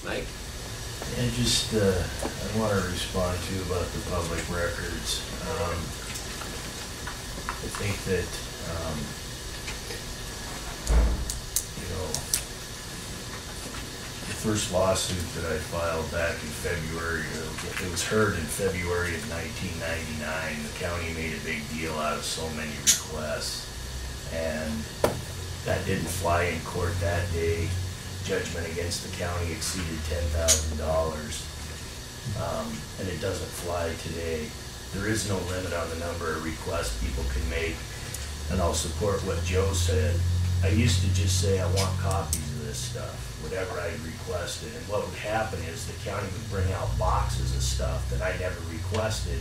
Mike? And just, I want to respond to about the public records. I think that, the first lawsuit that I filed back in February, it was heard in February of 1999. The county made a big deal out of so many requests, and that didn't fly in court that day. Judgment against the county exceeded $10,000, and it doesn't fly today. There is no limit on the number of requests people can make, and I'll support what Joe said. I used to just say I want copies of this stuff, whatever I requested, and what would happen is the county would bring out boxes of stuff that I never requested,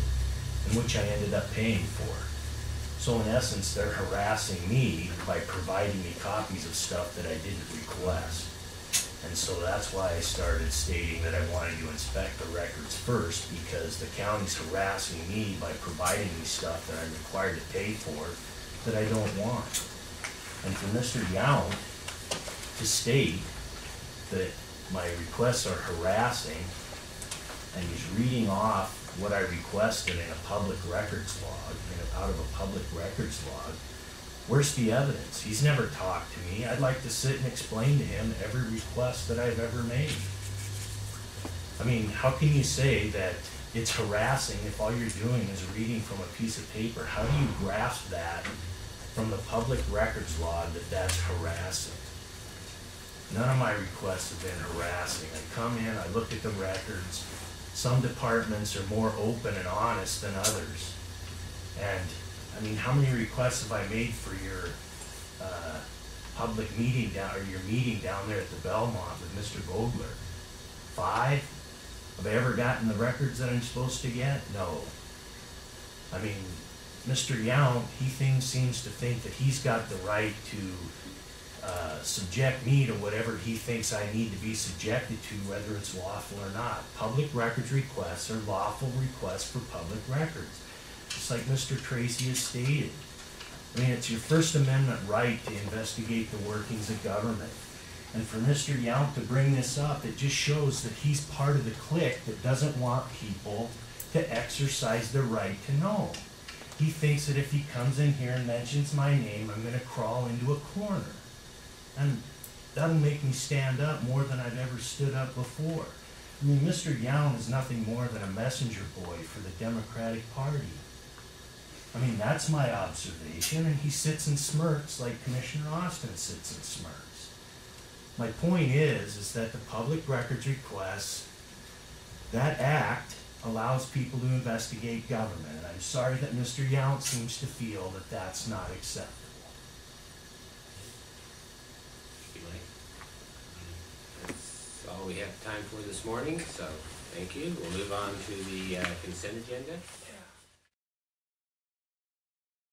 and which I ended up paying for. So in essence, they're harassing me by providing me copies of stuff that I didn't request. And so that's why I started stating that I wanted to inspect the records first, because the county's harassing me by providing me stuff that I'm required to pay for that I don't want. And for Mr. Yount to state that my requests are harassing, and he's reading off what I requested in a public records log, out of a public records log, where's the evidence? He's never talked to me. I'd like to sit and explain to him every request that I've ever made. I mean, how can you say that it's harassing if all you're doing is reading from a piece of paper? How do you grasp that from the public records log that that's harassing? None of my requests have been harassing. I come in, I look at the records. Some departments are more open and honest than others. And I mean, how many requests have I made for your public meeting or your meeting down there at the Belmont with Mr. Vogler? 5? Have I ever gotten the records that I'm supposed to get? No. I mean, Mr. Yount, he seems to think that he's got the right to subject me to whatever he thinks I need to be subjected to, whether it's lawful or not. Public records requests are lawful requests for public records. Just like Mr. Tracy has stated. I mean, it's your First Amendment right to investigate the workings of government. And for Mr. Yount to bring this up, it just shows that he's part of the clique that doesn't want people to exercise their right to know. He thinks that if he comes in here and mentions my name, I'm going to crawl into a corner. And that'll make me stand up more than I've ever stood up before. I mean, Mr. Yount is nothing more than a messenger boy for the Democratic Party. I mean, that's my observation, and he sits and smirks like Commissioner Austin sits and smirks. My point is that the public records requests, that act allows people to investigate government, and I'm sorry that Mr. Yount seems to feel that that's not acceptable. That's all we have time for this morning, so thank you. We'll move on to the consent agenda.